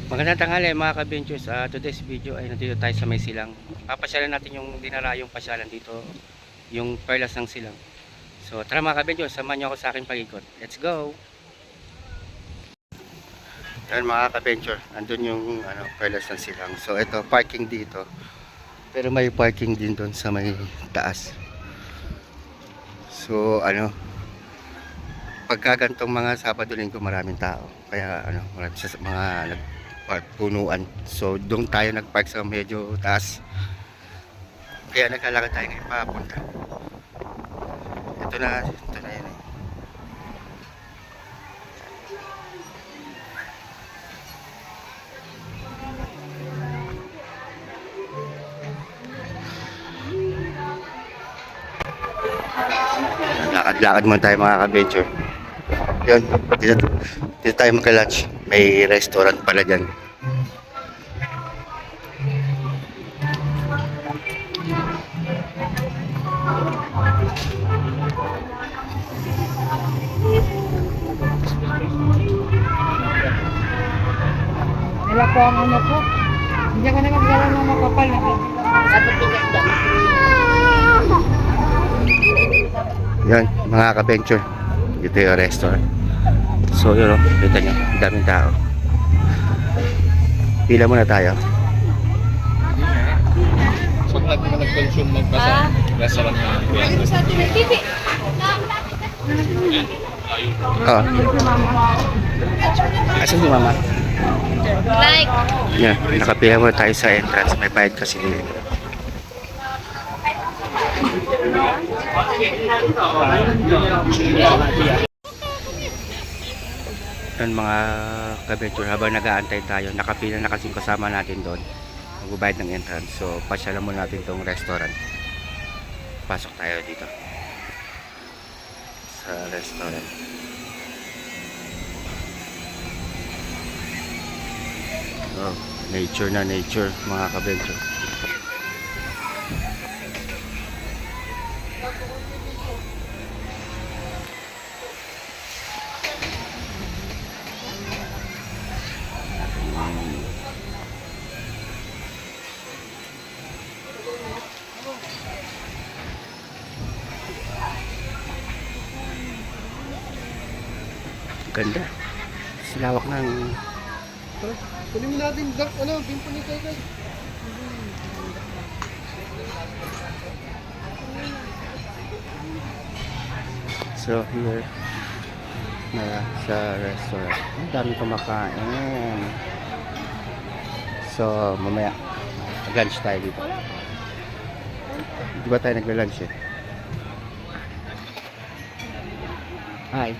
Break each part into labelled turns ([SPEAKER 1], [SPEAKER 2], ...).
[SPEAKER 1] Magandang tanghali mga ka-ventures. Today's video ay nandito tayo sa may silang. Papasyalan natin yung dinarayong pasyalan dito, yung perlas ng silang. So tara mga ka-ventures, samahan niyo ako sa aking pag-ikot. Let's go! Yan mga ka-venture, andun yung perlas ng silang. So ito, parking dito. Pero may parking din doon sa may taas. So pagka gantong mga Sabado Linggo maraming tao. Kaya marami sa mga punuan. So doon tayo nagpark sa medyo taas. Kaya naglalakad tayo ngayon papunta. Ito na yun eh. Lakad-lakad muna tayo mga ka-venture. Yun, dito tayo magka-lunch. May restaurant pala dyan.
[SPEAKER 2] Nila po ang ano po. Hindi ako na magdala ng makapal na video.
[SPEAKER 1] Yan, mga ka-venture. Dito yung restaurant. So yun o, dito nyo, daming tao. Pila muna tayo.
[SPEAKER 3] So lahat naman nag-consume magpasa restaurant na
[SPEAKER 1] Oo. Asan si mama?
[SPEAKER 2] Like.
[SPEAKER 1] Yan, nakapila muna tayo sa entrance. May bayad kasi dito. Yan mga ka-venture, habang nag-aantay tayo, nakapila na kasing kasama natin doon, magbabayad ng entrance. So pasyalan muna natin tong restaurant. Pasok tayo dito sa restaurant. Oh, nature na nature mga ka-venture. Ganda. Silawak ng
[SPEAKER 3] kunin mo natin bimpo ni Kay.
[SPEAKER 1] So here na sa restaurant. Ang dami kumakain. So mamaya mag-lunch tayo dito. Di ba tayo nagla-lunch eh? Hi.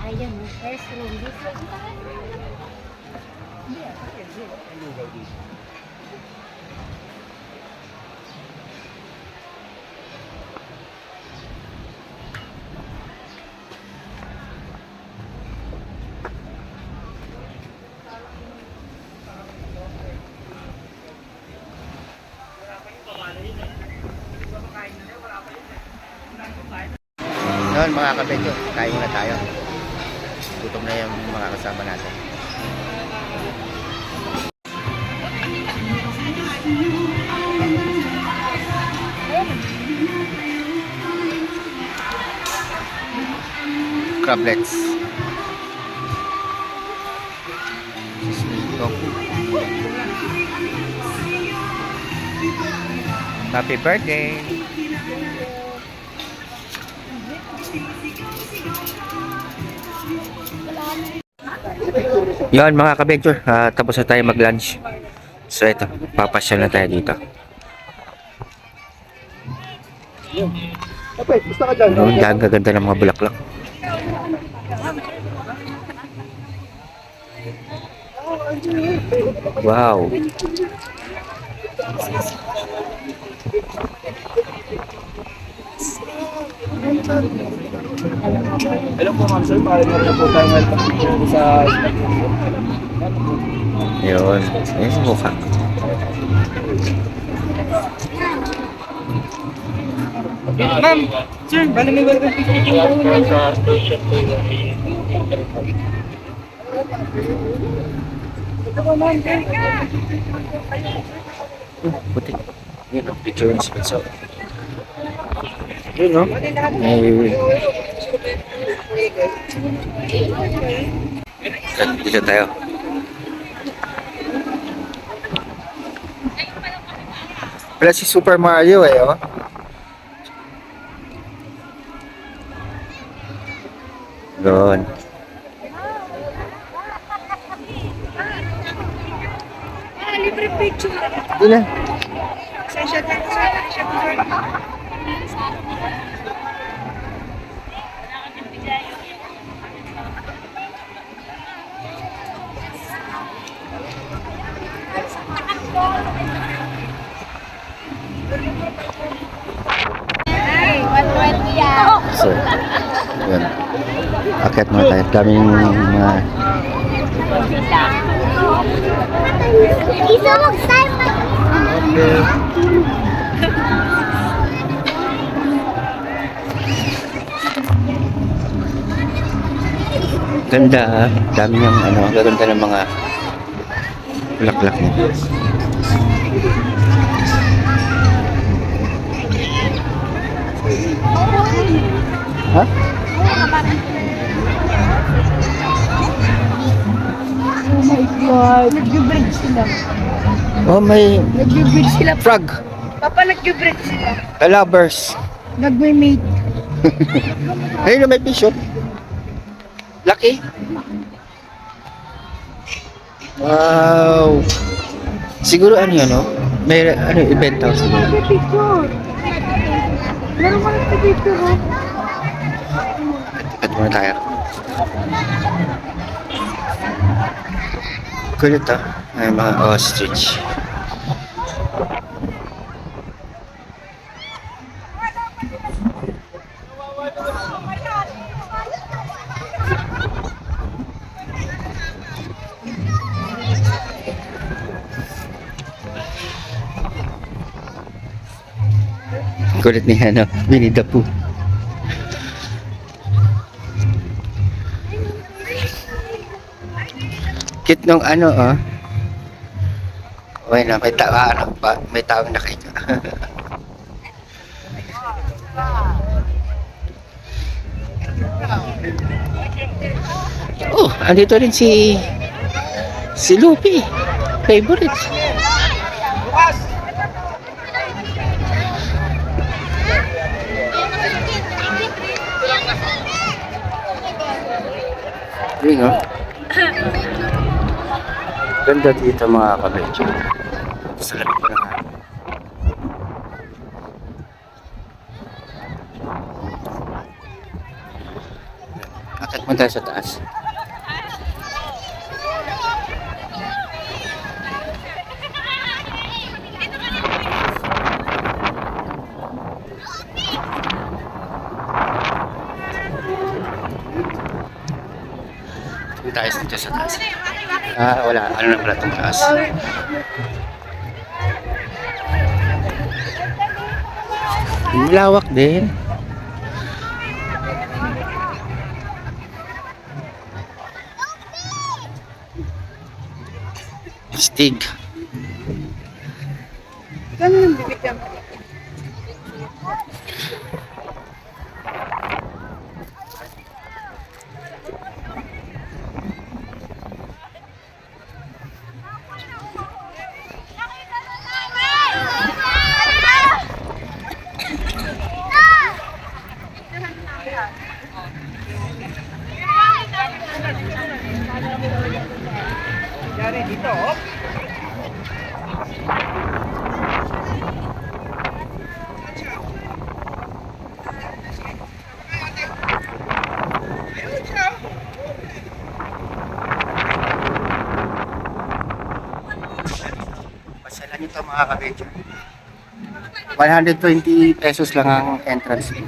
[SPEAKER 2] Ayan, first room. This room.
[SPEAKER 1] Noon mga kabedyo, kain muna tayo. Gutom na yung mga kasama natin. Crablets. Happy birthday! Yan mga ka-venture, tapos na tayo mag-lunch. So ito, papasyal na tayo dito. Ang gaganda ng mga bulaklak. Wow.
[SPEAKER 3] Hello po ma'am sir, parang na po tayo ngayon sa
[SPEAKER 1] Yun. Ayun yung mukha.
[SPEAKER 2] Ma'am, sir, bali may welcome picture po yun. Ito po, ma'am.
[SPEAKER 1] Puti. Yun, picture ng sponsor. Yun, no? Dito tayo. Wala si Super Mario eh, oh. Doon.
[SPEAKER 2] Libre picture.
[SPEAKER 1] Hindi na.
[SPEAKER 2] Session na sa
[SPEAKER 1] So, yun. Akit muna tayo. Daming mga...
[SPEAKER 4] Isa mag-time.
[SPEAKER 1] Ganda, ah. Dami ng ano, gaganda ng mga bulaklak niya. Ha?
[SPEAKER 2] Oh my God. Nag-bridge sila.
[SPEAKER 1] Oh, may
[SPEAKER 2] Nag-bridge sila.
[SPEAKER 1] frog.
[SPEAKER 2] Papa, nag-bridge sila.
[SPEAKER 1] Lovers.
[SPEAKER 2] Nag-mate.
[SPEAKER 1] Ayun na may fish, oh. Laki. Wow. Siguro ano yun, no? May ano, event house siguro.
[SPEAKER 2] Nag-picture. Meron ka nag-picture, oh.
[SPEAKER 1] At muna tayo. Kulit, ah. Ay, mga ostrich. Kulit ni ano, Winnie the Pooh. Cute nung ano, oh. Okay na, may tawa, ano pa, may tawang nakita. Oh, andito rin si Luffy. Favorite. Yun, oh. Ganda dito mga kabedyo. Sa lamig na nga. Akit mo tayo sa taas. Tayo dito sa taas. Ah, wala. Ano na pala itong taas? Malawak din. Stig.
[SPEAKER 2] Ganun yung bibigyan mo. Yari dito, oh.
[SPEAKER 1] Pasyalan nyo ito mga kabedyo. 120 pesos lang ang entrance fee.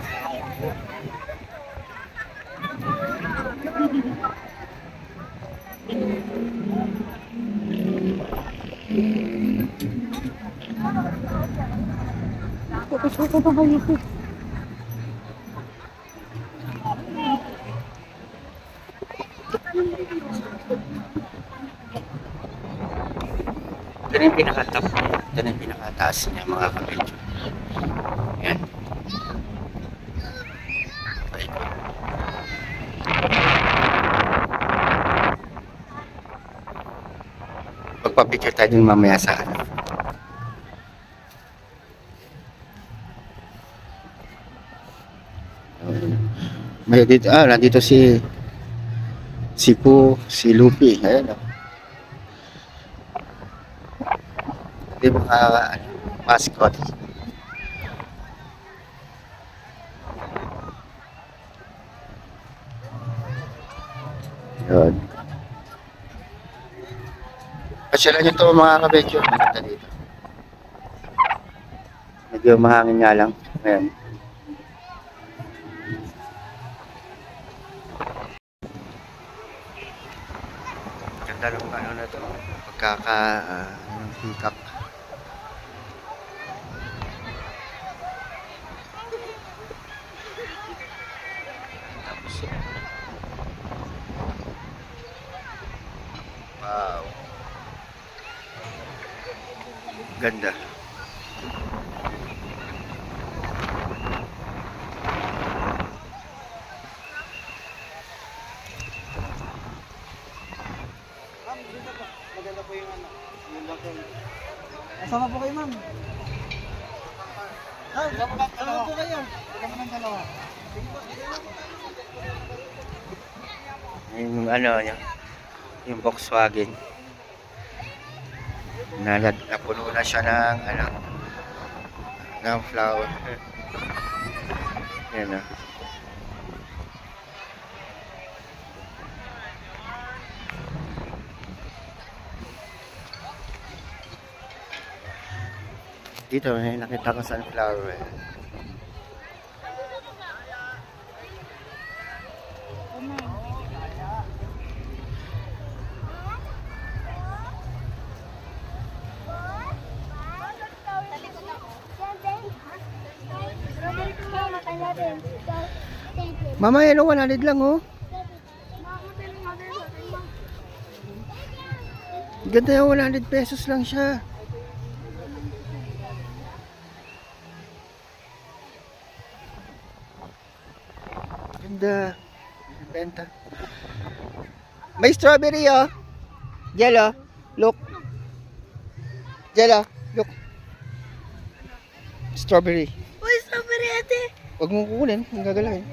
[SPEAKER 2] Tapos ko pa kayo po.
[SPEAKER 1] pinaka-top niya. Ito na yung pinaka-taas niya mga kabidyo. Yan. Paikot. Magpapicture tayo dun mamaya sa ano. May dito, nandito si Pooh, si Luffy, ayan o. Ito yung mga mascot. Yun. Pasyalan nyo ito mga kabedyo, maganda dito. Medyo mahangin nga lang. Ayan. Ganda ng ano na ito. Hikak. Tapos wow. Ganda.
[SPEAKER 3] Maganda po yung ano. Yung bakal. Kasama po kayo, ma'am. Kasama po kayo. Kasama ng dalawa.
[SPEAKER 1] Yung ano niya, yung Volkswagen. Napuno na siya ng ano, ng flower. Yan na. Dito may nakita ko sunflower. Mama, yan o, 100 lang oh. Ganda yung 100 pesos lang siya. Ganda. Benta. May strawberry oh. Jello. Look. Jello. Look. Strawberry.
[SPEAKER 2] Uy, strawberry ate!
[SPEAKER 1] Huwag mong kukunin. Ang gagalawin.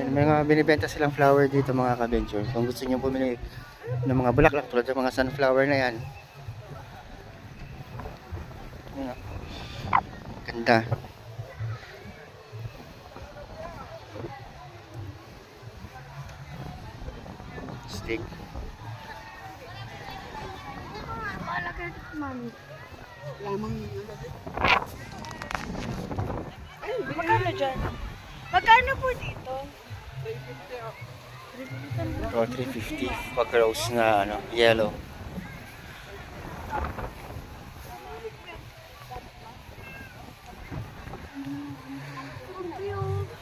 [SPEAKER 1] May mga binibenta silang flower dito mga ka-venture. Kung gusto niyo bumili ng mga bulaklak tulad ng mga sunflower na yan. Ayan, ganda. Stick.
[SPEAKER 2] Magkano dyan? Magkano po dito?
[SPEAKER 1] O, 350 pag rose na ano, yellow.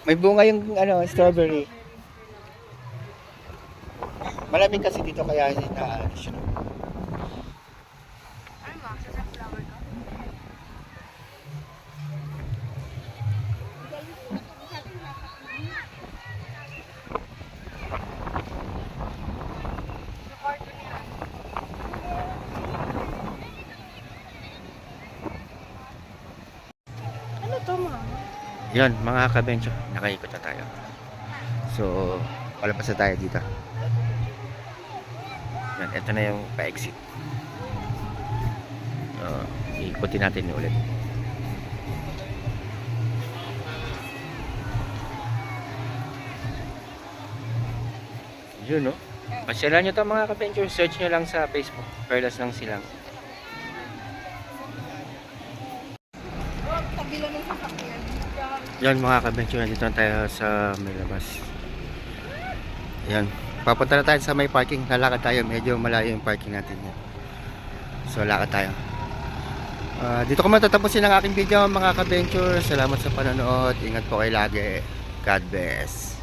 [SPEAKER 1] May bunga yung ano, strawberry. Malamig kasi dito kaya na siya.
[SPEAKER 2] Ano to, mama?
[SPEAKER 1] Yan, mga ka-bencho, nakaikot na tayo. So, palabas na tayo dito. Yan, ito na yung pa-exit. Ikutin natin ulit. Yun, no? Pasyalan nyo ito mga ka-bencho. Search nyo lang sa Facebook. Perlas ng Silang. Yan mga ka-bencho, nandito na tayo sa may labas. Yan, papunta na tayo sa may parking. Lalakad tayo, medyo malayo yung parking natin yan. So lakad tayo. Dito ko matatapusin ang aking video mga ka-bencho. Salamat sa panonood. Ingat po kayo lagi. God bless.